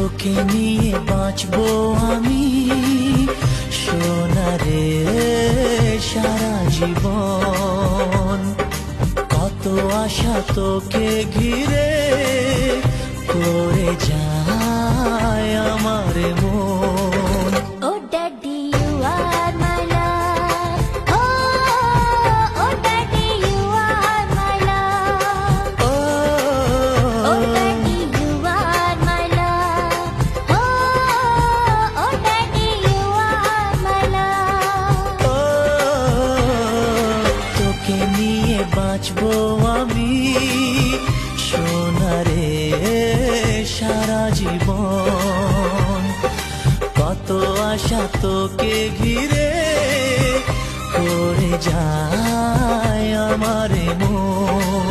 তোকে নিয়ে বাঁচবো আমি সোনারে সারা জীবন। কত আশা তোকে ঘিরে করে যায় আমার মন। Oh daddy you are my love, oh daddy you are my love, oh daddy you are my love, oh daddy you are my love. তোকে নিয়ে বাঁচবো আমি সোনারে সারা জীবন। কত আশা তোকে ঘিরে করে যায় আমার মন।